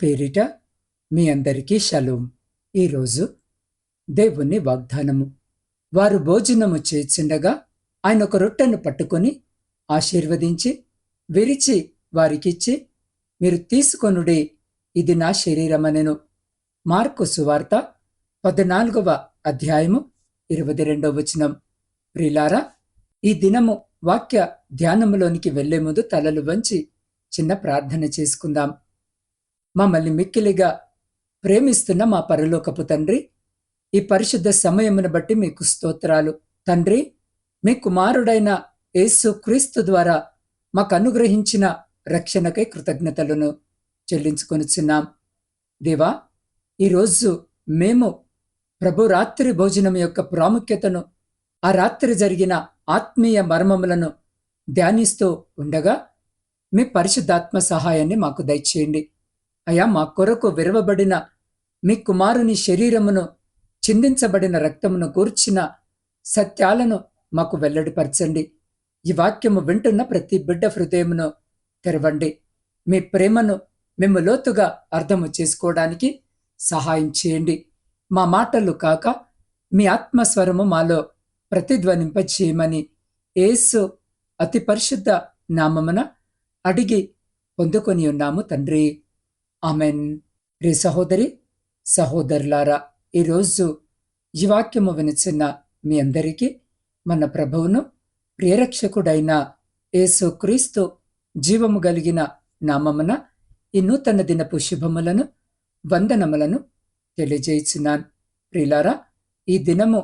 పేరిట మీ అందరికీ షలోం. ఈరోజు దేవుని వాగ్దానము. వారు భోజనము చేయుచుండగా ఆయన ఒక రొట్టెను పట్టుకొని ఆశీర్వదించి విరిచి వారికిచ్చి, మీరు తీసుకొనుడి, ఇది నా శరీరమనెను. మార్కు సువార్త 14వ అధ్యాయము 22వ వచనం. ప్రియులారా, ఈ దినము వాక్య ధ్యానములోనికి వెళ్లే ముందు తలలు వంచి చిన్న ప్రార్థన చేసుకుందాం. మమ్మల్ని మిక్కిలిగా ప్రేమిస్తున్న మా పరలోకపు తండ్రి, ఈ పరిశుద్ధ సమయమును బట్టి మీకు స్తోత్రాలు. తండ్రి, మీ కుమారుడైన యేసు క్రీస్తు ద్వారా మాకు అనుగ్రహించిన రక్షణకై కృతజ్ఞతలను చెల్లించుకొనుచున్నాం. దేవా, ఈరోజు మేము ప్రభు రాత్రి భోజనం యొక్క ప్రాముఖ్యతను, ఆ రాత్రి జరిగిన ఆత్మీయ మర్మములను ధ్యానిస్తూ ఉండగా మీ పరిశుద్ధాత్మ సహాయాన్ని మాకు దయచేయండి. అయా, మా కొరకు విరవబడిన మీ కుమారుని శరీరమును, చిందించబడిన రక్తమును గూర్చిన సత్యాలను మాకు వెల్లడిపరచండి. ఈ వాక్యము వింటున్న ప్రతి బిడ్డ హృదయమును తెరవండి. మీ ప్రేమను మేము లోతుగా అర్థము చేసుకోవడానికి సహాయం చేయండి. మా మాటలు కాక మీ ఆత్మస్వరము మాలో ప్రతిధ్వనింపచేయమని యేసు అతి పరిశుద్ధ నామమున అడిగి పొందుకొని ఉన్నాము తండ్రి, ఆమెన్. ప్రియ సహోదరి సహోదరులారా, ఈరోజు ఈ వాక్యము వినిచిన మీ అందరికీ మన ప్రభువును ప్రియరక్షకుడైన యేసు క్రీస్తు జీవము కలిగిన నామమున ఈ నూతన దినపు శుభములను, వందనములను తెలియజేయుచున్నాను. ప్రియులారా, ఈ దినము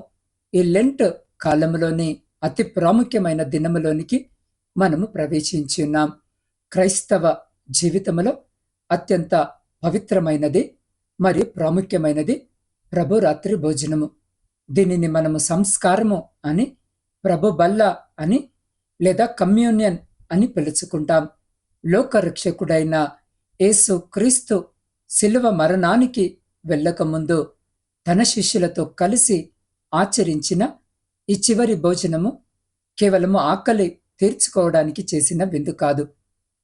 ఈ లెంట్ కాలములోని అతి ప్రాముఖ్యమైన దినములోనికి మనము ప్రవేశించి ఉన్నాం. క్రైస్తవ జీవితంలో అత్యంత పవిత్రమైనది మరియు ప్రాముఖ్యమైనది ప్రభు రాత్రి భోజనము. దీనిని మనము సంస్కారము అని, ప్రభు బల్ల అని, లేదా కమ్యూనియన్ అని పిలుచుకుంటాం. లోకరక్షకుడైన యేసు క్రీస్తు శిలువ మరణానికి వెళ్ళకముందు తన శిష్యులతో కలిసి ఆచరించిన ఈ చివరి భోజనము కేవలము ఆకలి తీర్చుకోవడానికి చేసిన విందు కాదు.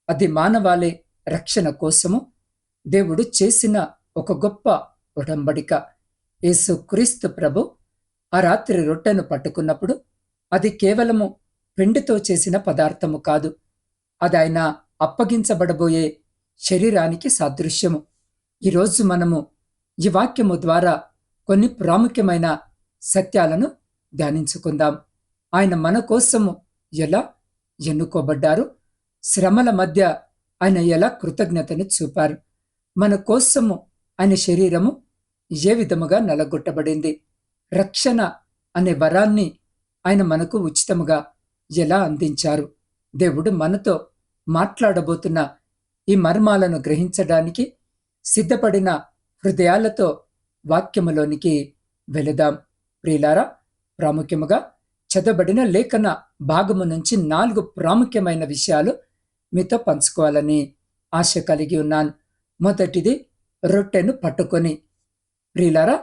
అది మానవాళి రక్షణ కోసము దేవుడు చేసిన ఒక గొప్ప ఉడంబడిక. యేసు క్రీస్తు ప్రభు ఆ రాత్రి రొట్టెను పట్టుకున్నప్పుడు అది కేవలము పిండితో చేసిన పదార్థము కాదు. అది ఆయన అప్పగించబడబోయే శరీరానికి సాదృశ్యము. ఈరోజు మనము ఈ వాక్యము ద్వారా కొన్ని ప్రాముఖ్యమైన సత్యాలను ధ్యానించుకుందాం. ఆయన మన కోసము ఎలా ఎన్నుకోబడ్డారు, శ్రమల మధ్య ఆయన ఎలా కృతజ్ఞతను చూపారు, మన కోసము ఆయన శరీరము ఏ విధముగా నలగొట్టబడింది, రక్షణ అనే వరాన్ని ఆయన మనకు ఉచితముగా ఎలా అందించారు. దేవుడు మనతో మాట్లాడబోతున్న ఈ మర్మాలను గ్రహించడానికి సిద్ధపడిన హృదయాలతో వాక్యములోనికి వెళదాం. ప్రియులారా, ప్రాముఖ్యముగా చదవబడిన లేఖన భాగము నుంచి 4 ప్రాముఖ్యమైన విషయాలు మీతో పంచుకోవాలని ఆశ కలిగి ఉన్నాను. మొదటిది, రొట్టెను పట్టుకొని. ప్రియులారా,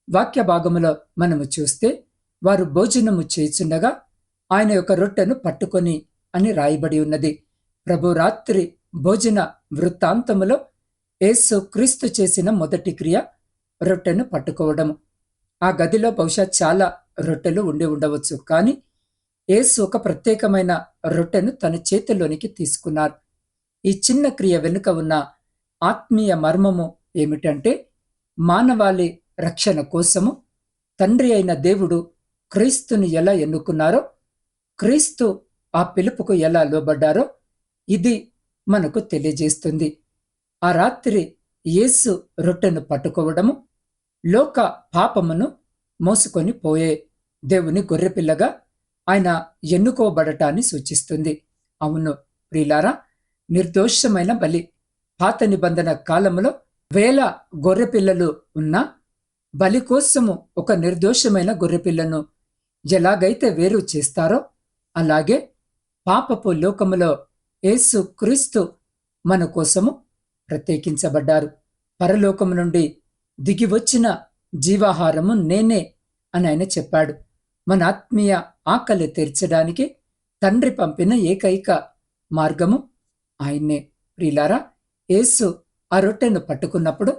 వాక్య భాగములో మనము చూస్తే వారు భోజనము చేయుచుండగా ఆయన యొక్క రొట్టెను పట్టుకొని అని రాయబడి ఉన్నది. ప్రభు రాత్రి భోజన వృత్తాంతములో యేసు క్రీస్తు చేసిన మొదటి క్రియ రొట్టెను పట్టుకోవడము. ఆ గదిలో బహుశా చాలా రొట్టెలు ఉండి ఉండవచ్చు, కానీ యేసు ఒక ప్రత్యేకమైన రొట్టెను తన చేతిలోనికి తీసుకున్నారు. ఈ చిన్న క్రియ వెనుక ఉన్న ఆత్మీయ మర్మము ఏమిటంటే, మానవాళి రక్షణ కోసము తండ్రి అయిన దేవుడు క్రీస్తుని ఎలా ఎన్నుకున్నారో, క్రీస్తు ఆ పిలుపుకు ఎలా లోబడ్డారో ఇది మనకు తెలియజేస్తుంది. ఆ రాత్రి యేసు రొట్టెను పట్టుకోవడము లోక పాపమును మోసుకొని పోయే దేవుని గొర్రెపిల్లగా ఆయన ఎన్నుకోబడటాన్ని సూచిస్తుంది. అవును ప్రియులారా, నిర్దోషమైన బలి. పాత నిబంధన కాలంలో వేల గొర్రెపిల్లలు ఉన్నా బలి కోసము ఒక నిర్దోషమైన గొర్రెపిల్లను ఎలాగైతే వేరు చేస్తారో, అలాగే పాపపు లోకములో యేసు క్రీస్తు మన కోసము ప్రత్యేకించబడ్డారు. పరలోకము నుండి దిగివచ్చిన జీవాహారము నేనే అని ఆయన చెప్పాడు. మన ఆత్మీయ ఆకలి తీర్చడానికి తండ్రి పంపిన ఏకైక మార్గము ఆయన్నే. ప్రియులారా, యేసు ఆ రొట్టెను పట్టుకున్నప్పుడు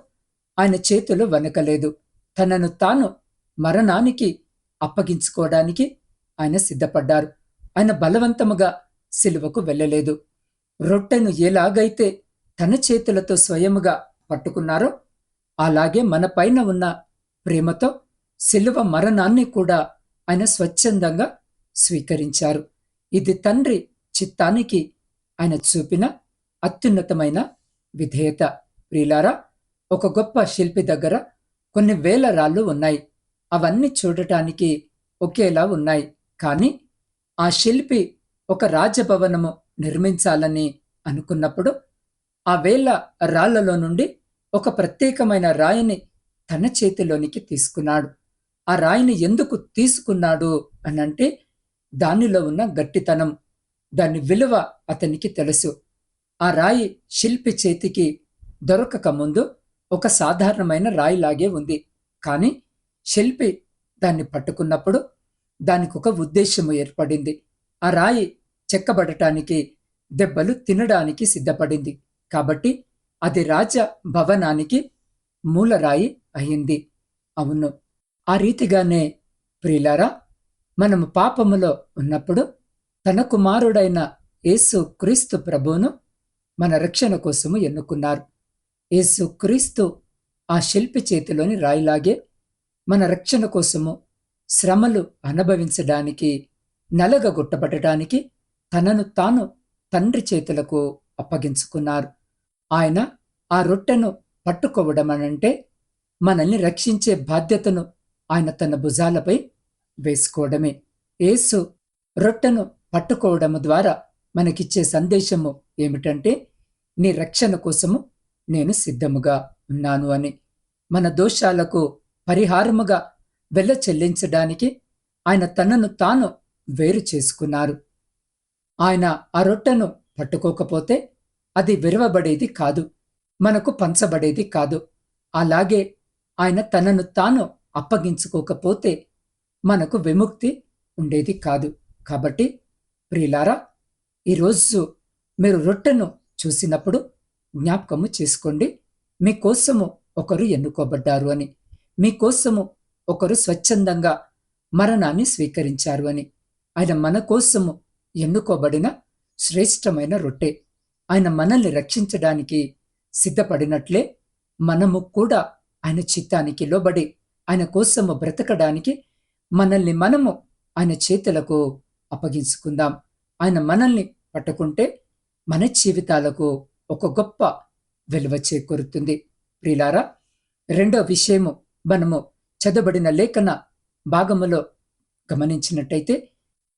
ఆయన చేతులు వణకలేదు. తనను తాను మరణానికి అప్పగించుకోవడానికి ఆయన సిద్ధపడ్డారు. ఆయన బలవంతముగా సిలువకు వెళ్ళలేదు. రొట్టెను ఎలాగైతే తన చేతులతో స్వయముగా పట్టుకున్నారో అలాగే మన పైన ఉన్న ప్రేమతో సిలువ మరణాన్ని కూడా ఆయన స్వచ్ఛందంగా స్వీకరించారు. ఇది తండ్రి చిత్తానికి ఆయన చూపిన అత్యున్నతమైన విధేయత. ప్రియులారా, ఒక గొప్ప శిల్పి దగ్గర కొన్ని వేల రాళ్ళు ఉన్నాయి. అవన్నీ చూడటానికి ఒకేలా ఉన్నాయి. కానీ ఆ శిల్పి ఒక రాజభవనము నిర్మించాలని అనుకున్నప్పుడు ఆ వేల రాళ్లలో నుండి ఒక ప్రత్యేకమైన రాయిని తన చేతిలోనికి తీసుకున్నాడు. ఆ రాయిని ఎందుకు తీసుకున్నాడు అనంటే దానిలో ఉన్న గట్టితనం, దాని విలువ అతనికి తెలుసు. ఆ రాయి శిల్పి చేతికి దొరకక ముందు ఒక సాధారణమైన రాయిలాగే ఉంది. కానీ శిల్పి దాన్ని పట్టుకున్నప్పుడు దానికి ఒక ఉద్దేశము ఏర్పడింది. ఆ రాయి చెక్కబడటానికి, దెబ్బలు తినడానికి సిద్ధపడింది. కాబట్టి అది రాజ భవనానికి మూలరాయి అయింది. అవును, ఆ రీతిగానే ప్రియులారా, మనము పాపములో ఉన్నప్పుడు తన కుమారుడైన యేసు క్రీస్తు ప్రభువును మన రక్షణ కోసము ఎన్నుకున్నారు. యేసు క్రీస్తు ఆ శిల్పి చేతిలోని రాయిలాగే మన రక్షణ కోసము శ్రమలు అనుభవించడానికి, నలగగొట్టబడటానికి తనను తాను తండ్రి చేతులకు అప్పగించుకున్నారు. ఆయన ఆ రొట్టెను పట్టుకోవడం అనంటే మనల్ని రక్షించే బాధ్యతను ఆయన తన భుజాలపై వేసుకోవడమే. యేసు రొట్టెను పట్టుకోవడము ద్వారా మనకిచ్చే సందేశము ఏమిటంటే, నీ రక్షణ కోసము నేను సిద్ధముగా ఉన్నాను అని. మన దోషాలకు పరిహారముగా వెల చెల్లించడానికి ఆయన తనను తాను వేరు చేసుకున్నారు. ఆయన ఆ రొట్టెను పట్టుకోకపోతే అది విరవబడేది కాదు, మనకు పంచబడేది కాదు. అలాగే ఆయన తనను తాను అప్పగించుకోకపోతే మనకు విముక్తి ఉండేది కాదు. కాబట్టి ప్రియులారా, ఈరోజు మీరు రొట్టెను చూసినప్పుడు జ్ఞాపకము చేసుకోండి, మీకోసము ఒకరు ఎన్నుకోబడ్డారు అని, మీకోసము ఒకరు స్వచ్ఛందంగా మరణాన్ని స్వీకరించారు అని. ఆయన మన కోసము ఎన్నుకోబడిన శ్రేష్టమైన రొట్టె. ఆయన మనల్ని రక్షించడానికి సిద్ధపడినట్లే మనము కూడా ఆయన చిత్తానికి లోబడి ఆయన కోసము బ్రతకడానికి మనల్ని మనము ఆయన చేతులకు అప్పగించుకుందాం. ఆయన మనల్ని పట్టుకుంటే మన జీవితాలకు ఒక గొప్ప విలువ చేకూరుతుంది. ప్రియులారా, రెండో విషయము మనము చదవబడిన లేఖన భాగములో గమనించినట్టయితే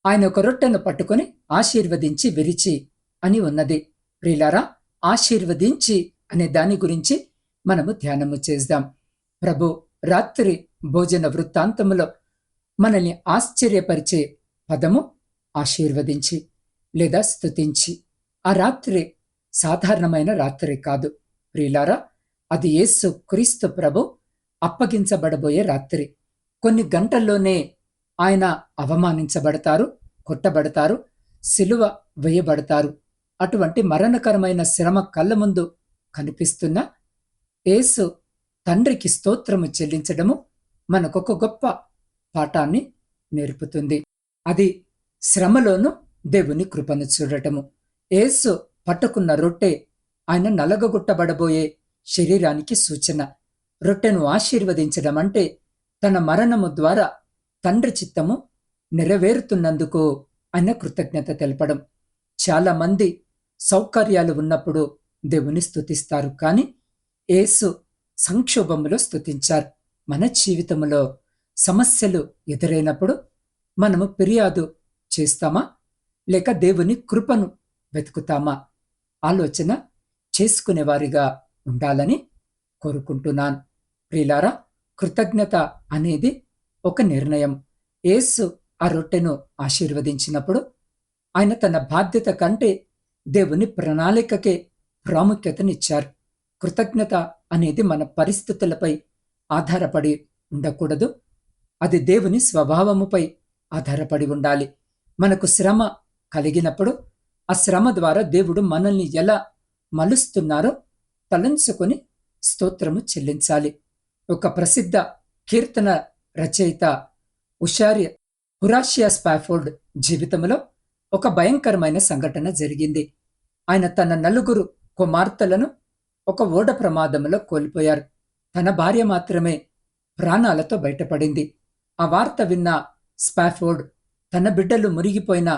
ఆయన ఒక రొట్టెను పట్టుకొని ఆశీర్వదించి విరిచి అని ఉన్నది. ప్రియులారా, ఆశీర్వదించి అనే దాని గురించి మనము ధ్యానము చేద్దాం. ప్రభు రాత్రి భోజన వృత్తాంతములో మనల్ని ఆశ్చర్యపరిచే పదము ఆశీర్వదించి లేదా స్తుతించి. ఆ రాత్రి సాధారణమైన రాత్రి కాదు ప్రియులారా, అది యేసు క్రీస్తు ప్రభు అప్పగించబడబోయే రాత్రి. కొన్ని గంటల్లోనే ఆయన అవమానించబడతారు, కొట్టబడతారు, సిలువ వేయబడతారు. అటువంటి మరణకరమైన శ్రమ కళ్ళ ముందు కనిపిస్తున్న యేసు తండ్రికి స్తోత్రము చెల్లించడము మనకొక గొప్ప పాఠాన్ని నేర్పుతుంది. అది శ్రమలోను దేవుని కృపను చూడటము. యేసు పట్టుకున్న రొట్టె ఆయన నలగగొట్టబడబోయే శరీరానికి సూచన. రొట్టెను ఆశీర్వదించడం అంటే తన మరణము ద్వారా తండ్రి చిత్తము నెరవేరుతున్నందుకు ఆయన కృతజ్ఞత తెలపడం. చాలా మంది సౌకర్యాలు ఉన్నప్పుడు దేవుని స్తుతిస్తారు, కానీ యేసు సంక్షోభములో స్తుతించారు. మన జీవితంలో సమస్యలు ఎదురైనప్పుడు మనము ఫిర్యాదు చేస్తామా లేక దేవుని కృపను వెతుకుతామా? ఆలోచన చేసుకునేవారిగా ఉండాలని కోరుకుంటున్నాను. ప్రియులారా, కృతజ్ఞత అనేది ఒక నిర్ణయం. యేసు ఆ రొట్టెను ఆశీర్వదించినప్పుడు ఆయన తన బాధ్యత కంటే దేవుని ప్రణాళికకే ప్రాముఖ్యతనిచ్చారు. కృతజ్ఞత అనేది మన పరిస్థితులపై ఆధారపడి ఉండకూడదు, అది దేవుని స్వభావముపై ఆధారపడి ఉండాలి. మనకు శ్రమ కలిగినప్పుడు ఆ శ్రమ ద్వారా దేవుడు మనల్ని ఎలా మలుస్తున్నారో తలంచుకొని స్తోత్రము చెల్లించాలి. ఒక ప్రసిద్ధ కీర్తన రచయిత ఉషారి హురాషియా స్పాఫోర్డ్ జీవితంలో ఒక భయంకరమైన సంఘటన జరిగింది. ఆయన తన 4 కుమార్తెలను ఒక ఓడ ప్రమాదంలో కోల్పోయారు. తన భార్య మాత్రమే ప్రాణాలతో బయటపడింది. ఆ వార్త విన్న స్పాఫోర్డ్ తన బిడ్డలు మునిగిపోయిన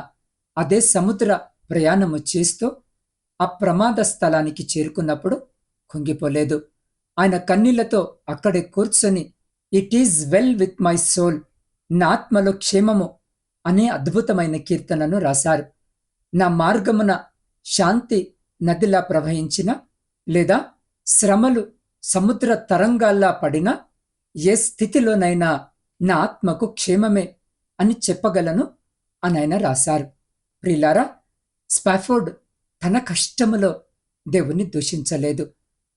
అదే సముద్ర ప్రయాణము చేస్తూ ఆ ప్రమాద స్థలానికి చేరుకున్నప్పుడు కుంగిపోలేదు. ఆయన కన్నీళ్లతో అక్కడే కూర్చొని it is well with my soul, నా ఆత్మలో క్షేమము అనే అద్భుతమైన కీర్తనను రాశారు. నా మార్గమున శాంతి నదిలా ప్రవహించిన, లేదా శ్రమలు సముద్ర తరంగాల్లా పడినా, ఏ స్థితిలోనైనా నా ఆత్మకు క్షేమమే అని చెప్పగలను అని ఆయన రాశారు. ప్రియులారా, స్పాఫోర్డ్ తన కష్టములో దేవుణ్ణి దూషించలేదు.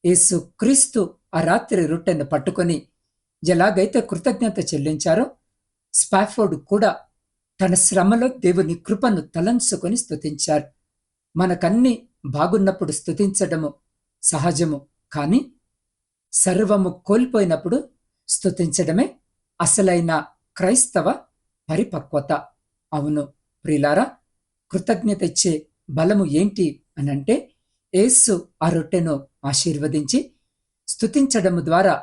యేసు క్రీస్తు ఆ రాత్రి రొట్టెను పట్టుకొని ఎలాగైతే కృతజ్ఞత చెల్లించారో, స్పాఫోర్డ్ కూడా తన శ్రమలో దేవుని కృపను తలంచుకొని స్తుతించారు. మనకన్నీ బాగున్నప్పుడు స్తుతించడము సహజము, కానీ సర్వము కోల్పోయినప్పుడు స్తుతించడమే అసలైన క్రైస్తవ పరిపక్వత. అవును ప్రియులారా, కృతజ్ఞత ఇచ్చే బలము ఏంటి అనంటే, యేసు ఆ రొట్టెను ఆశీర్వదించి స్తుతించడము ద్వారా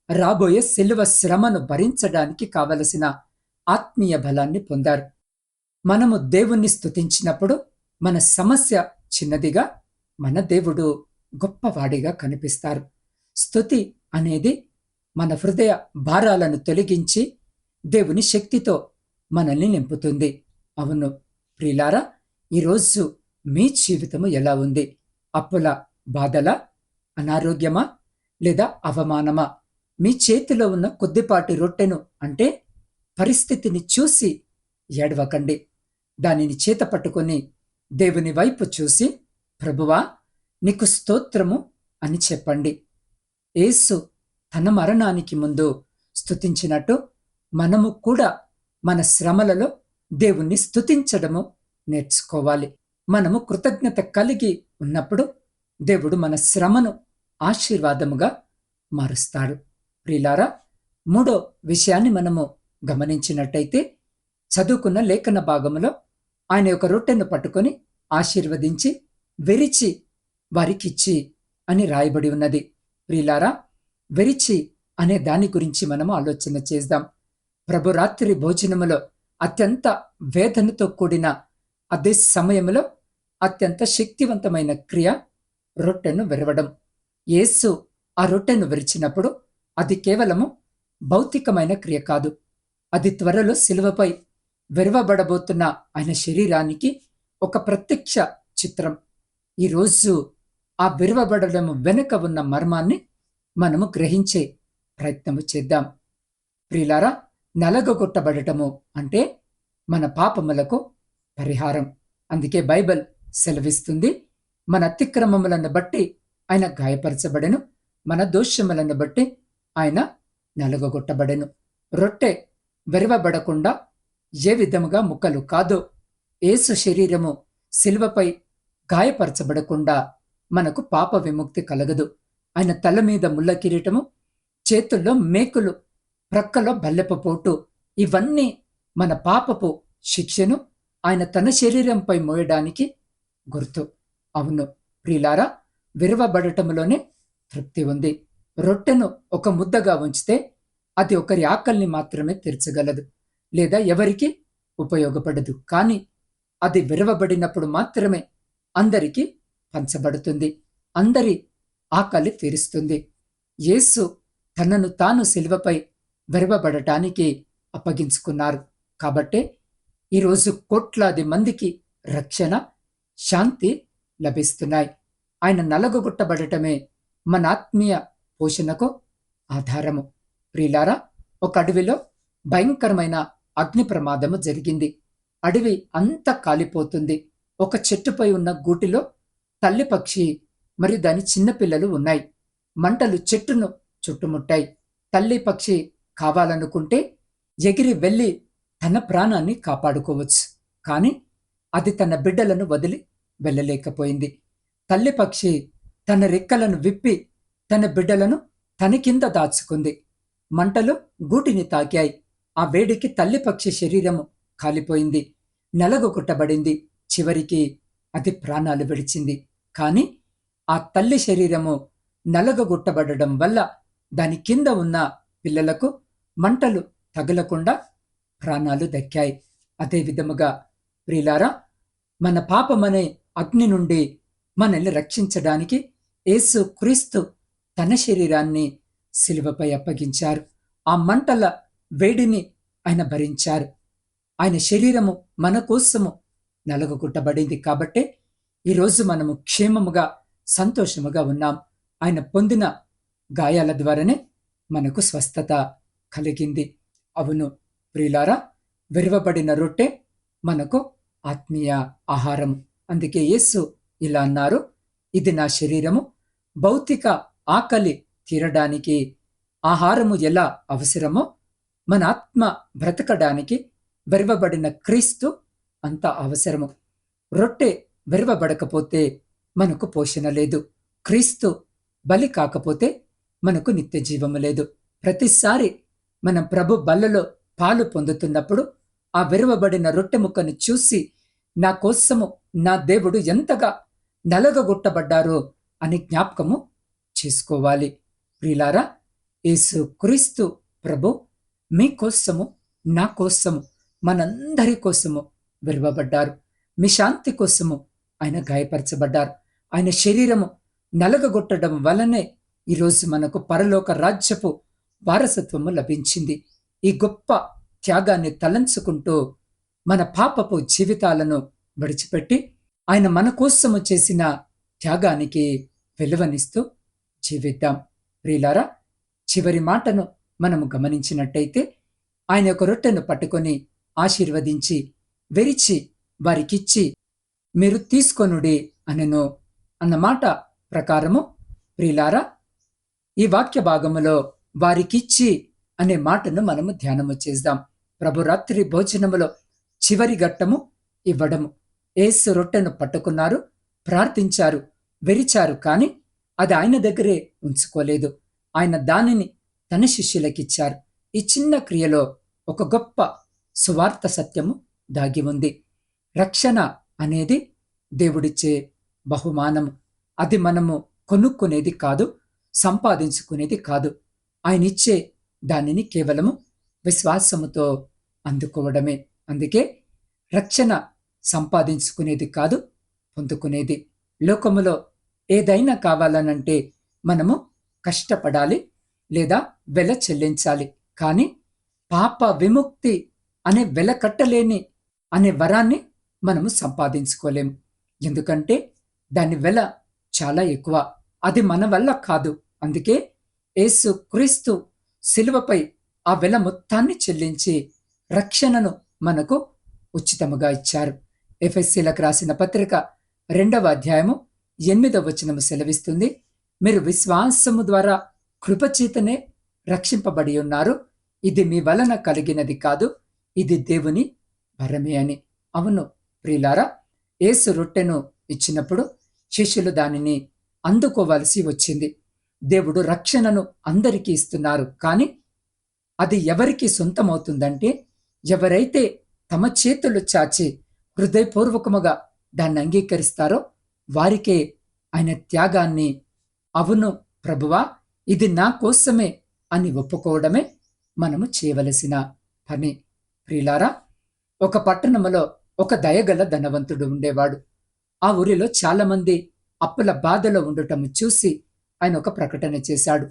రాబోయే శిలువ శ్రమను భరించడానికి కావలసిన ఆత్మీయ బలాన్ని పొందారు. మనము దేవుణ్ణి స్తుతించినప్పుడు మన సమస్య చిన్నదిగా, మన దేవుడు గొప్పవాడిగా కనిపిస్తారు. స్తుతి అనేది మన హృదయ భారాలను తొలగించి దేవుని శక్తితో మనల్ని నింపుతుంది. అవును ప్రియులారా, ఈరోజు మీ జీవితము ఎలా ఉంది? అప్పుల బాధలా, అనారోగ్యమా, లేదా అవమానమా? మీ చేతిలో ఉన్న కొద్దిపాటి రొట్టెను అంటే పరిస్థితిని చూసి ఏడవకండి. దానిని చేత పట్టుకొని దేవుని వైపు చూసి, ప్రభువా నీకు స్తోత్రము అని చెప్పండి. యేసు తన మరణానికి ముందు స్తుతించినట్టు మనము కూడా మన శ్రమలలో దేవుణ్ణి స్తుతించడము నేర్చుకోవాలి. మనము కృతజ్ఞత కలిగి ఉన్నప్పుడు దేవుడు మన శ్రమను ఆశీర్వాదముగా మారుస్తాడు. ప్రియులారా, 3వ విషయాన్ని మనము గమనించినట్టయితే, చదువుకున్న లేఖన భాగములో ఆయన ఒక రొట్టెను పట్టుకొని ఆశీర్వదించి వెరిచి వారికిచ్చి అని రాయబడి ఉన్నది. ప్రియులారా, వెరిచి అనే దాని గురించి మనము ఆలోచన చేద్దాం. ప్రభు రాత్రి భోజనములో అత్యంత వేదనతో కూడిన అదే సమయంలో అత్యంత శక్తివంతమైన క్రియ రొట్టెను విరవడం. యేసు ఆ రొట్టెను విరిచినప్పుడు అది కేవలము భౌతికమైన క్రియ కాదు, అది త్వరలో శిలువపై విరవబడబోతున్న ఆయన శరీరానికి ఒక ప్రత్యక్ష చిత్రం. ఈరోజు ఆ విరవబడడం వెనుక ఉన్న మర్మాన్ని మనము గ్రహించే ప్రయత్నము చేద్దాం. ప్రియులారా, నలగొట్టబడటము అంటే మన పాపములకు పరిహారం. అందుకే బైబిల్ సెలవిస్తుంది, మన అతిక్రమములను బట్టి ఆయన గాయపరచబడెను, మన దోషములను బట్టి ఆయన నలగొట్టబడెను. రొట్టె విరవబడకుండా ఏ విధముగా ముక్కలు కాదో, యేసు శరీరము శిలువపై గాయపరచబడకుండా మనకు పాప విముక్తి కలగదు. ఆయన తల మీద ముళ్ళ కిరీటము, చేతుల్లో మేకులు, ప్రక్కలో బల్లెపు పోటు, ఇవన్నీ మన పాపపు శిక్షను ఆయన తన శరీరంపై మోయడానికి గుర్తు. అవును ప్రియులారా, విరవబడటంలోనే తృప్తి ఉంది. రొట్టెను ఒక ముద్దగా ఉంచితే అది ఒకరి ఆకలిని మాత్రమే తీర్చగలదు, లేదా ఎవరికి ఉపయోగపడదు. కానీ అది విరవబడినప్పుడు మాత్రమే అందరికీ పంచబడుతుంది, అందరి ఆకలి తీరుస్తుంది. యేసు తనను తాను శిలువపై విరవబడటానికి అప్పగించుకున్నారు. కాబట్టే ఈరోజు కోట్లాది మందికి రక్షణ, శాంతి లభిస్తున్నాయి. ఆయన నలగొట్టబడటమే మన ఆత్మీయ పోషణకు ఆధారము. ప్రియులారా, ఒక అడవిలో భయంకరమైన అగ్ని ప్రమాదము జరిగింది. అడవి అంతా కాలిపోతుంది. ఒక చెట్టుపై ఉన్న గూటిలో తల్లి పక్షి మరియు దాని చిన్నపిల్లలు ఉన్నాయి. మంటలు చెట్టును చుట్టుముట్టాయి. తల్లి పక్షి కావాలనుకుంటే ఎగిరి వెళ్ళి తన ప్రాణాన్ని కాపాడుకోవచ్చు, కానీ అది తన బిడ్డలను వదిలి వెళ్ళలేకపోయింది. తల్లి పక్షి తన రెక్కలను విప్పి తన బిడ్డలను తన కింద దాచుకుంది. మంటలు గూటిని తాకాయి. ఆ వేడికి తల్లి పక్షి శరీరము కాలిపోయింది, నలగొట్టబడింది. చివరికి అది ప్రాణాలు విడిచింది. కాని ఆ తల్లి శరీరము నలగొట్టబడడం వల్ల దాని కింద ఉన్న పిల్లలకు మంటలు తగలకుండా ప్రాణాలు దక్కాయి. అదే విధముగా ప్రియులారా, మన పాపమనే అగ్ని నుండి మనల్ని రక్షించడానికి యేసు క్రీస్తు తన శరీరాన్ని శిలువపై అప్పగించారు. ఆ మంటల వేడిని ఆయన భరించారు. ఆయన శరీరము మన కోసము నలగొట్టబడింది. కాబట్టే ఈరోజు మనము క్షేమముగా సంతోషముగా ఉన్నాం. ఆయన పొందిన గాయాల ద్వారానే మనకు స్వస్థత కలిగింది. అవును ప్రియులారా, విరవబడిన రొట్టె మనకు ఆత్మీయ ఆహారం. అందుకే యేసు ఇలా అన్నారు, ఇది నా శరీరము. భౌతిక ఆకలి తీరడానికి ఆహారము ఎలా అవసరమో మన ఆత్మ బ్రతకడానికి విరవబడిన క్రీస్తు అంత అవసరము. రొట్టె విరవబడకపోతే మనకు పోషణ లేదు. క్రీస్తు బలి కాకపోతే మనకు నిత్య జీవము లేదు. ప్రతిసారి మనం ప్రభు బల్లలో పాలు పొందుతున్నప్పుడు ఆ విరవబడిన రొట్టె ముక్కను చూసి నా కోసము నా దేవుడు ఎంతగా నలగగొట్టబడ్డారో అని జ్ఞాపకము చేసుకోవాలి. ప్రియులారా, యేసు క్రీస్తు ప్రభు మీకోసము, నా కోసము, మనందరి కోసము విరవబడ్డారు. మీ శాంతి కోసము ఆయన గాయపరచబడ్డారు. ఆయన శరీరము నలగగొట్టడం వలనే ఈరోజు మనకు పరలోక రాజ్యపు వారసత్వము లభించింది. ఈ గొప్ప త్యాగాన్ని తలంచుకుంటూ మన పాపపు జీవితాలను విడిచిపెట్టి ఆయన మన కోసము చేసిన త్యాగానికి విలువనిస్తూ జీవిద్దాం. ప్రియులారా, చివరి మాటను మనము గమనించినట్టయితే ఆయన ఒక రొట్టెను పట్టుకొని ఆశీర్వదించి వెరిచి వారికిచ్చి మీరు తీసుకొనుడి అనెను అన్నమాట ప్రకారము, ప్రియులారా, ఈ వాక్య భాగములో వారికిచ్చి అనే మాటను మనము ధ్యానము చేద్దాం. ప్రభు రాత్రి భోజనములో చివరి ఘట్టము ఇవ్వడము. యేసు రొట్టెను పట్టుకున్నారు, ప్రార్థించారు, వెరిచారు. కాని అది ఆయన దగ్గరే ఉంచుకోలేదు. ఆయన దానిని తన శిష్యులకిచ్చారు. ఈ చిన్న క్రియలో ఒక గొప్ప సువార్త సత్యము దాగి ఉంది. రక్షణ అనేది దేవుడిచ్చే బహుమానము. అది మనము కొనుక్కునేది కాదు, సంపాదించుకునేది కాదు. ఆయన ఇచ్చే దానిని కేవలము విశ్వాసముతో అందుకోవడమే. అందుకే రక్షణ సంపాదించుకునేది కాదు, పొందుకునేది. లోకములో ఏదైనా కావాలనంటే మనము కష్టపడాలి లేదా వెల చెల్లించాలి. కానీ పాప విముక్తి అనే వెల కట్టలేని అనే వరాన్ని మనము సంపాదించుకోలేము. ఎందుకంటే దాని వెల చాలా ఎక్కువ. అది మన వల్ల కాదు. అందుకే యేసు క్రీస్తు శిలువపై ఆ వెల మొత్తాన్ని చెల్లించి రక్షణను మనకు ఉచితముగా ఇచ్చారు. ఎఫెసీలకు రాసిన పత్రిక 2వ అధ్యాయము 8వ వచనము సెలవిస్తుంది, మీరు విశ్వాసము ద్వారా కృపచేతనే రక్షింపబడి ఉన్నారు. ఇది మీ వలన కలిగినది కాదు, ఇది దేవుని వరమే అని. అవును ప్రియులారా, యేసు రొట్టెను ఇచ్చినప్పుడు శిష్యులు దానిని అందుకోవలసి వచ్చింది. దేవుడు రక్షణను అందరికీ ఇస్తున్నారు. కానీ అది ఎవరికి సొంతమవుతుందంటే ఎవరైతే తమ చేతులు చాచి హృదయపూర్వకముగా దాన్ని అంగీకరిస్తారో వారికే ఆయన త్యాగాన్ని, అవును ప్రభువా ఇది నా కోసమే అని ఒప్పుకోవడమే మనము చేయవలసిన పని. ప్రియులారా, ఒక పట్టణములో ఒక దయగల ధనవంతుడు ఉండేవాడు. ఆ ఊరిలో చాలా మంది అప్పుల బాధలో ఉండటం చూసి ఆయన ఒక ప్రకటన చేశాడు.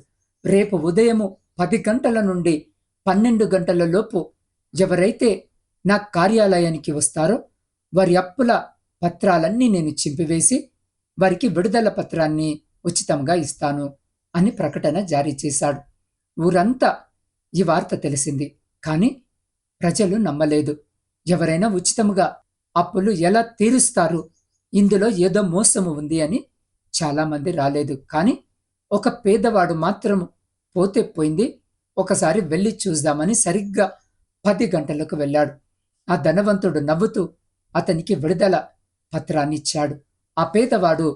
రేపు ఉదయము 10 గంటల నుండి 12 గంటల లోపు ఎవరైతే నా కార్యాలయానికి వస్తారో వారి అప్పుల పత్రాలన్నీ నేను చింపివేసి వారికి విడుదల పత్రాన్ని ఉచితంగా ఇస్తాను అని ప్రకటన జారీ చేశాడు. ఊరంతా ఈ వార్త తెలిసింది. కానీ ప్రజలు నమ్మలేదు. ఎవరైనా ఉచితముగా అప్పులు ఎలా తీరుస్తారు, ఇందులో ఏదో మోసము ఉంది అని చాలామంది రాలేదు. కానీ ఒక పేదవాడు మాత్రము పోతే పోయింది, ఒకసారి వెళ్ళి చూద్దామని సరిగ్గా 10 గంటలకు వెళ్ళాడు. ఆ ధనవంతుడు నవ్వుతూ అతనికి విడుదల పత్రాన్ని ఇచ్చాడు. ఆ పేదవాడు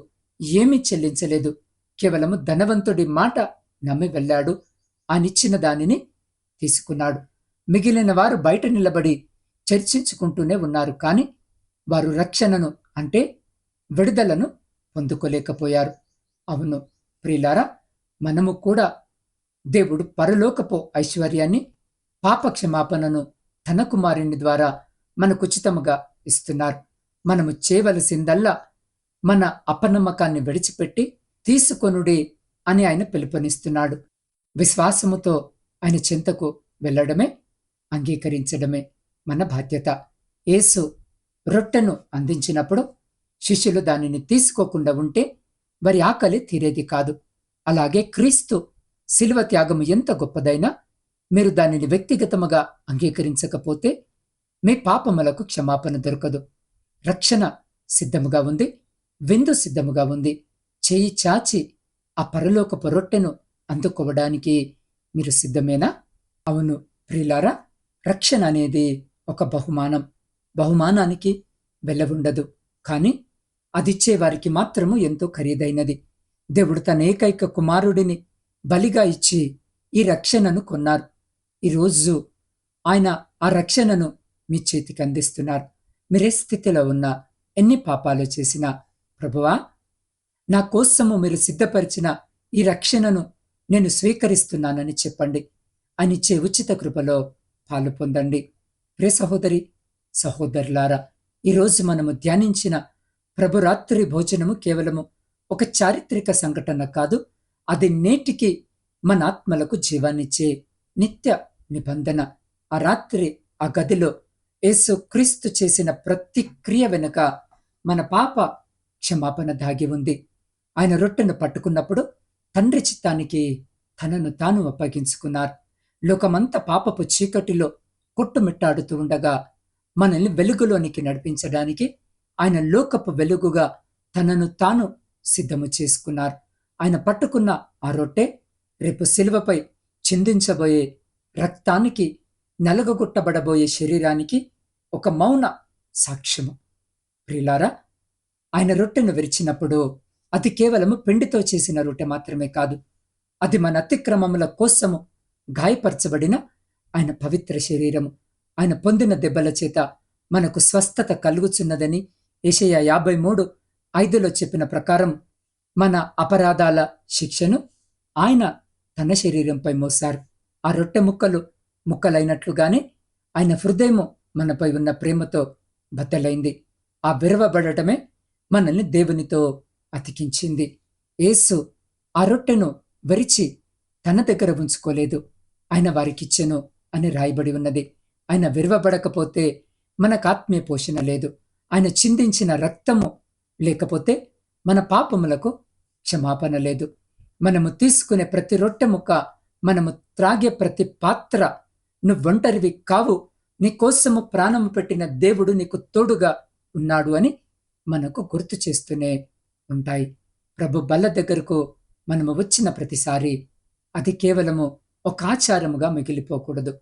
ఏమీ చెల్లించలేదు. కేవలము ధనవంతుడి మాట నమ్మి వెళ్ళాడు. ఆయనిచ్చిన దానిని తీసుకున్నాడు. మిగిలిన వారు బయట నిలబడి చర్చించుకుంటూనే ఉన్నారు. కాని వారు రక్షణను అంటే విడుదలను పొందుకోలేకపోయారు. అవును ప్రియులారా, మనము కూడా దేవుడు పరలోకపు ఐశ్వర్యాన్ని, పాపక్షమాపణను తన కుమారుని ద్వారా మనకుచితముగా ఇస్తున్నారు. మనము చేయవలసిందల్లా మన అపనమ్మకాన్ని విడిచిపెట్టి తీసుకొనుడి అని ఆయన పిలుపునిస్తున్నాడు. విశ్వాసముతో ఆయన చెంతకు వెళ్ళడమే, అంగీకరించడమే మన బాధ్యత. యేసు రొట్టెను అందించినప్పుడు శిష్యులు దానిని తీసుకోకుండా ఉంటే వారి ఆకలి తీరేది కాదు. అలాగే క్రీస్తు శిలువ త్యాగము ఎంత గొప్పదైనా మీరు దానిని వ్యక్తిగతముగా అంగీకరించకపోతే మీ పాపములకు క్షమాపణ దొరకదు. రక్షణ సిద్ధముగా ఉంది, విందు సిద్ధముగా ఉంది. చేయి చాచి ఆ పరలోకపు రొట్టెను అందుకోవడానికి మీరు సిద్ధమేనా? అవును ప్రియులారా, రక్షణ అనేది ఒక బహుమానం. బహుమానానికి వెల ఉండదు, కానీ అదిచ్చే వారికి మాత్రము ఎంతో ఖరీదైనది. దేవుడు తన ఏకైక కుమారుడిని బలిగా ఇచ్చి ఈ రక్షణను కొన్నారు. ఈరోజు ఆయన ఆ రక్షణను మీ చేతికి అందిస్తున్నారు. మీరే స్థితిలో ఉన్నా, ఎన్ని పాపాలు చేసినా, ప్రభువా నా కోసము మీరు సిద్ధపరిచిన ఈ రక్షణను నేను స్వీకరిస్తున్నానని చెప్పండి. అనిచ్చే ఉచిత కృపలో పాలు పొందండి. ప్రియ సహోదరి సహోదరులారా, ఈరోజు మనము ధ్యానించిన ప్రభురాత్రి భోజనము కేవలము ఒక చారిత్రక సంఘటన కాదు. అది నేటికి మన ఆత్మలకు జీవాన్నిచ్చే నిత్య నిబంధన. ఆ రాత్రి ఆ గదిలో యేసు క్రీస్తు చేసిన ప్రతి క్రియ వెనుక మన పాప క్షమాపణ దాగి ఉంది. ఆయన రొట్టెను పట్టుకున్నప్పుడు తండ్రి చిత్తానికి తనను తాను అప్పగించుకున్నారు. లోకమంతా పాపపు చీకటిలో కొట్టుమిట్టాడుతూ ఉండగా మనల్ని వెలుగులోనికి నడిపించడానికి ఆయన లోకపు వెలుగుగా తనను తాను సిద్ధము చేసుకున్నారు. ఆయన పట్టుకున్న ఆ రొట్టె రేపు శిలువపై చిందించబోయే రక్తానికి, నలగగొట్టబడబోయే శరీరానికి ఒక మౌన సాక్ష్యము. ప్రియులారా, ఆయన రొట్టెను విరిచినప్పుడు అది కేవలము పిండితో చేసిన రొట్టె మాత్రమే కాదు, అది మన అతిక్రమముల కోసము గాయపరచబడిన ఆయన పవిత్ర శరీరము. ఆయన పొందిన దెబ్బల చేత మనకు స్వస్థత కలుగుచున్నదని యెషయా 53:5 చెప్పిన ప్రకారం మన అపరాధాల శిక్షను ఆయన తన శరీరంపై మోశారు. ఆ రొట్టె ముక్కలైనట్లుగానే ఆయన హృదయము మనపై ఉన్న ప్రేమతో బద్దలైంది. ఆ విరవబడటమే మనల్ని దేవునితో అతికించింది. యేసు ఆ రొట్టెను విరిచి తన దగ్గర ఉంచుకోలేదు, ఆయన వారికిచ్చెను అని రాయబడి ఉన్నది. ఆయన విరవబడకపోతే మనకు ఆత్మీయ పోషణ లేదు. ఆయన చిందించిన రక్తము లేకపోతే మన పాపములకు క్షమాపణ లేదు. మనము తీసుకునే ప్రతి రొట్టె ముక్క, మనము త్రాగే ప్రతి పాత్ర, నువ్వొంటరివి కావు, నీ కోసము ప్రాణము పెట్టిన దేవుడు నీకు తోడుగా ఉన్నాడు అని మనకు గుర్తు చేస్తూనే ఉంటాయి. ప్రభు బల్ల దగ్గరకు మనము వచ్చిన ప్రతిసారి అది కేవలము ఒక ఆచారముగా మిగిలిపోకూడదు.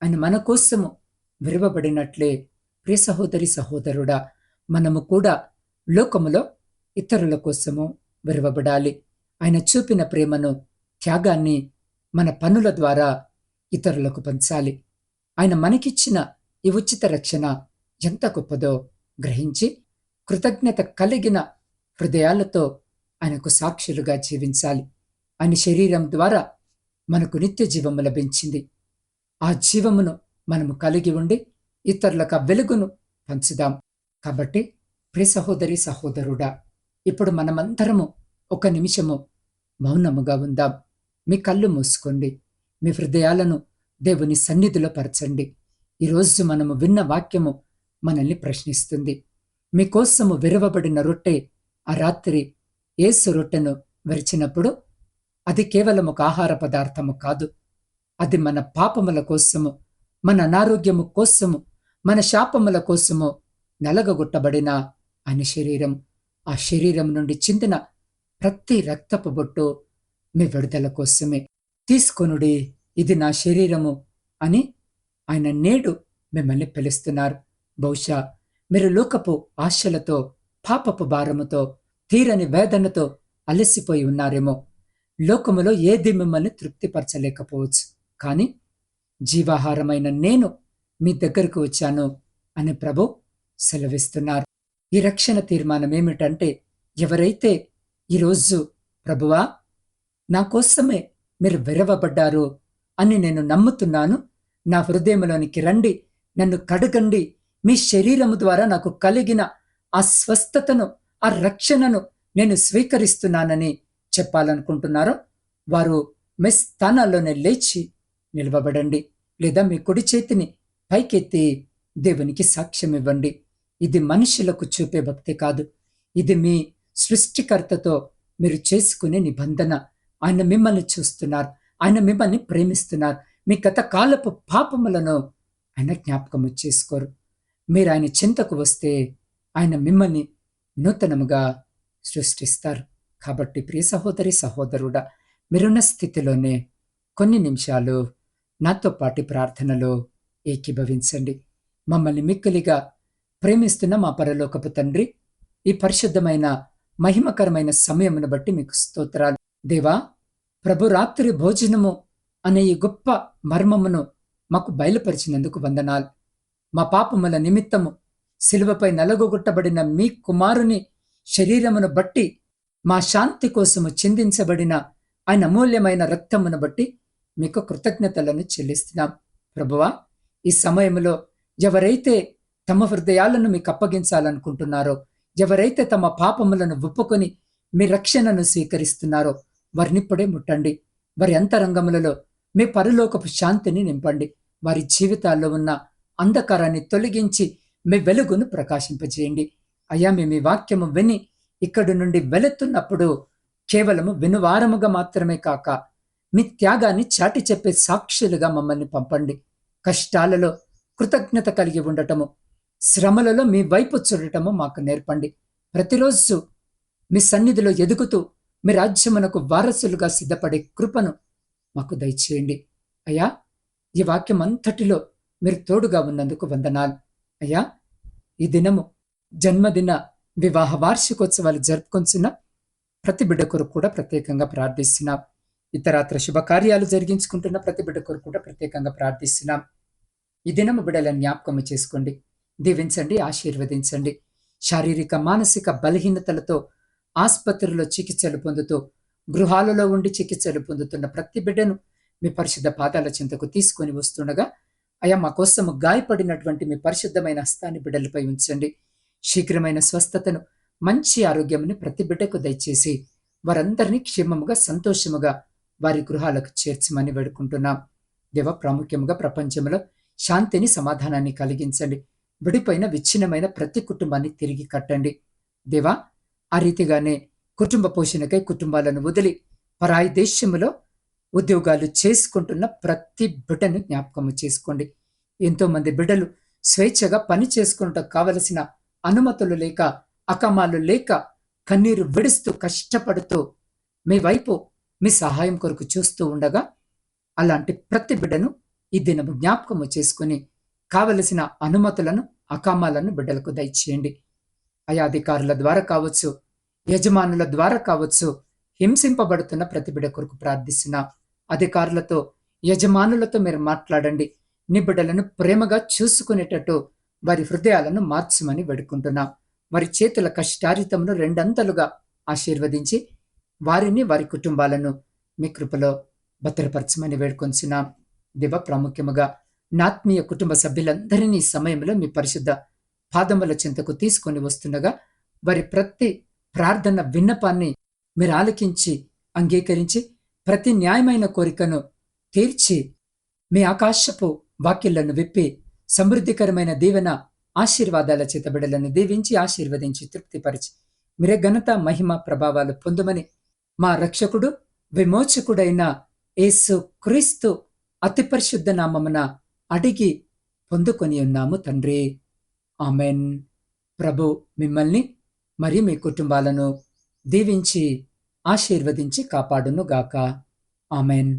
ఆయన మన కోసము విరవబడినట్లే ప్రియ సహోదరి సహోదరుడా, మనము కూడా లోకములో ఇతరుల కోసము విరవబడాలి. ఆయన చూపిన ప్రేమను, త్యాగాన్ని మన పనుల ద్వారా ఇతరులకు పంచాలి. ఆయన మనకిచ్చిన ఈ ఉచిత రక్షణ ఎంత గొప్పదో గ్రహించి కృతజ్ఞత కలిగిన హృదయాలతో ఆయనకు సాక్షులుగా జీవించాలి. ఆయన శరీరం ద్వారా మనకు నిత్య జీవము లభించింది. ఆ జీవమును మనము కలిగి ఉండి ఇతరులకు ఆ వెలుగును పంచుదాం. కాబట్టి ప్రియ సహోదరి సహోదరుడా, ఇప్పుడు మనమందరము ఒక నిమిషము మౌనముగా ఉందాం. మీ కళ్ళు మూసుకోండి, మీ హృదయాలను దేవుని సన్నిధిలో పరచండి. ఈరోజు మనము విన్న వాక్యము మనల్ని ప్రశ్నిస్తుంది. మీకోసము విరవబడిన రొట్టె ఆ రాత్రి యేసు రొట్టెను విరిచినప్పుడు అది కేవలం ఒక ఆహార పదార్థము కాదు, అది మన పాపముల కోసము, మన అనారోగ్యము కోసము, మన శాపముల కోసము నలగగొట్టబడిన ఆయన శరీరం. ఆ శరీరం నుండి చిందిన ప్రతి రక్తపు బొట్టు మీ విడుదల కోసమే. తీసుకొనుడి, ఇది నా శరీరము అని ఆయన నేడు మిమ్మల్ని పిలుస్తున్నారు. బహుశా మీరు లోకపు ఆశలతో, పాపపు భారముతో, తీరని వేదనతో అలసిపోయి ఉన్నారేమో. లోకములో ఏది మిమ్మల్ని తృప్తిపరచలేకపోవచ్చు. కానీ జీవాహారమైన నేను మీ దగ్గరకు వచ్చాను అని ప్రభు సెలవిస్తున్నారు. ఈ రక్షణ తీర్మానం ఏమిటంటే, ఎవరైతే ఈరోజు ప్రభువా నా కోసమే మీరు విరవబడ్డారు అని నేను నమ్ముతున్నాను, నా హృదయంలోనికి రండి, నన్ను కడగండి, మీ శరీరము ద్వారా నాకు కలిగిన ఆ స్వస్థతను, ఆ రక్షణను నేను స్వీకరిస్తున్నానని చెప్పాలనుకుంటున్నారో వారు మీ స్థానాల్లోనే లేచి నిలవబడండి. లేదా మీ కుడి చేతిని పైకెత్తి దేవునికి సాక్ష్యం ఇవ్వండి. ఇది మనుషులకు చూపే భక్తి కాదు, ఇది మీ సృష్టికర్తతో మీరు చేసుకునే నిబంధన. ఆయన మిమ్మల్ని చూస్తున్నారు, ఆయన మిమ్మల్ని ప్రేమిస్తున్నారు. మీ గత కాలపు పాపములను ఆయన జ్ఞాపకము చేసుకోరు. మీరు ఆయన చింతకు వస్తే ఆయన మిమ్మల్ని నూతనముగా సృష్టిస్తారు. కాబట్టి ప్రియ సహోదరి సహోదరుడా, మీరున్న స్థితిలోనే కొన్ని నిమిషాలు నాతో పాటి ప్రార్థనలో ఏకీభవించండి. మమ్మల్ని మిక్కిలిగా ప్రేమిస్తున్న మా పరలోకపు తండ్రి, ఈ పరిశుద్ధమైన మహిమకరమైన సమయమును బట్టి మీకు స్తోత్రాలు. దేవా, ప్రభు రాత్రి భోజనము అనే ఈ గొప్ప మర్మమును మాకు బయలుపరిచినందుకు వందనాలు. మా పాపముల నిమిత్తము శిలువపై నలగొట్టబడిన మీ కుమారుని శరీరమును బట్టి, మా శాంతి కోసము చిందించబడిన ఆయన అమూల్యమైన రక్తమును బట్టి మీకు కృతజ్ఞతలను చెల్లిస్తున్నాం. ప్రభువా, ఈ సమయంలో ఎవరైతే తమ హృదయాలను మీకు అప్పగించాలనుకుంటున్నారో, ఎవరైతే తమ పాపములను ఒప్పుకొని మీ రక్షణను స్వీకరిస్తున్నారో వారినిప్పుడే ముట్టండి. వారి అంతరంగములలో మీ పరలోకపు శాంతిని నింపండి. వారి జీవితాల్లో ఉన్న అంధకారాన్ని తొలగించి మీ వెలుగును ప్రకాశింపజేయండి. అయ్యా, మేము ఈ వాక్యము విని ఇక్కడి నుండి వెళుతున్నప్పుడు కేవలము వినువారముగా మాత్రమే కాక మీ త్యాగాన్ని చాటి చెప్పే సాక్షులుగా మమ్మల్ని పంపండి. కష్టాలలో కృతజ్ఞత కలిగి ఉండటము, శ్రమలలో మీ వైపు చూడటము మాకు నేర్పండి. ప్రతిరోజు మీ సన్నిధిలో ఎదుగుతూ మీ రాజ్యమునకు వారసులుగా సిద్ధపడే కృపను మాకు దయచేయండి. అయ్యా, ఈ వాక్యం అంతటిలో మీరు తోడుగా ఉన్నందుకు వందనాలు. అయ్యా, ఈ దినము జన్మదిన వివాహ వార్షికోత్సవాలు జరుపుకొంచున్న ప్రతి బిడ్డ కొరకు కూడా ప్రత్యేకంగా ప్రార్థిస్తున్నాం. ఇతరాత్ర శుభకార్యాలు జరిగించుకుంటున్న ప్రతి బిడ్డ కొరకు కూడా ప్రత్యేకంగా ప్రార్థిస్తున్నాం. ఈ దినము బిడ్డలను జ్ఞాపకము చేసుకోండి, దీవించండి, ఆశీర్వదించండి. శారీరక మానసిక బలహీనతలతో ఆసుపత్రుల్లో చికిత్సలు పొందుతూ, గృహాలలో ఉండి చికిత్సలు పొందుతున్న ప్రతి బిడ్డను మీ పరిశుద్ధ పాదాల చింతకు తీసుకొని వస్తుండగా, అయా మా కోసము గాయపడినటువంటి మీ పరిశుద్ధమైన హస్తాన్ని బిడ్డలపై ఉంచండి. శీఘ్రమైన స్వస్థతను, మంచి ఆరోగ్యముని ప్రతి బిడ్డకు దయచేసి వారందరినీ క్షేమముగా సంతోషముగా వారి గృహాలకు చేర్చమని వేడుకుంటున్నాం. దేవ, ప్రాముఖ్యముగా ప్రపంచంలో శాంతిని, సమాధానాన్ని కలిగించండి. విడిపోయిన విచ్ఛిన్నమైన ప్రతి కుటుంబాన్ని తిరిగి కట్టండి. దేవా, ఆ రీతిగానే కుటుంబ పోషణకై కుటుంబాలను వదిలి పరాయి దేశములో ఉద్యోగాలు చేసుకుంటున్న ప్రతి బిడ్డను జ్ఞాపకము చేసుకోండి. ఎంతో మంది బిడ్డలు స్వేచ్ఛగా పని చేసుకుంటూ కావలసిన అనుమతులు లేక, అకమాలు లేక కన్నీరు విడుస్తూ కష్టపడుతూ మీ వైపు మీ సహాయం కొరకు చూస్తూ ఉండగా, అలాంటి ప్రతి బిడ్డను ఈ దినము జ్ఞాపకము చేసుకుని కావలసిన అనుమతులను, అకామాలను బిడ్డలకు దయచేయండి. ఆయా అధికారుల ద్వారా కావచ్చు, యజమానుల ద్వారా కావచ్చు, హింసింపబడుతున్న ప్రతి బిడ్డ కొరకు ప్రార్థిస్తున్నా. అధికారులతో, యజమానులతో మీరు మాట్లాడండి. నీ బిడ్డలను ప్రేమగా చూసుకునేటట్టు వారి హృదయాలను మార్చమని వేడుకుంటున్నా. వారి చేతుల కష్టారితమును రెండంతలుగా ఆశీర్వదించి వారిని, వారి కుటుంబాలను మీ కృపలో భద్రపరచమని వేడుకొంచున్నాం. దేవ, ప్రాముఖ్యముగా నాత్మీయ కుటుంబ సభ్యులందరినీ ఈ సమయంలో మీ పరిశుద్ధ పాదముల చింతకు తీసుకొని వస్తుండగా, వారి ప్రతి ప్రార్థన విన్నపాన్ని మీరు ఆలకించి అంగీకరించి ప్రతి న్యాయమైన కోరికను తీర్చి మీ ఆకాశపు వాక్యలను విప్పి సమృద్ధికరమైన దీవెన ఆశీర్వాదాల చేత బిడ్డలను దీవించి ఆశీర్వదించి తృప్తిపరిచి మీరే ఘనత, మహిమ, ప్రభావాలు పొందుమని మా రక్షకుడు, విమోచకుడైన యేసు క్రీస్తు అతి పరిశుద్ధ నామమున అడిగి పొందుకొని ఉన్నాము తండ్రి. ఆమెన్. ప్రభు మిమ్మల్ని మరి మీ కుటుంబాలను దీవించి ఆశీర్వదించి కాపాడును గాక. ఆమెన్.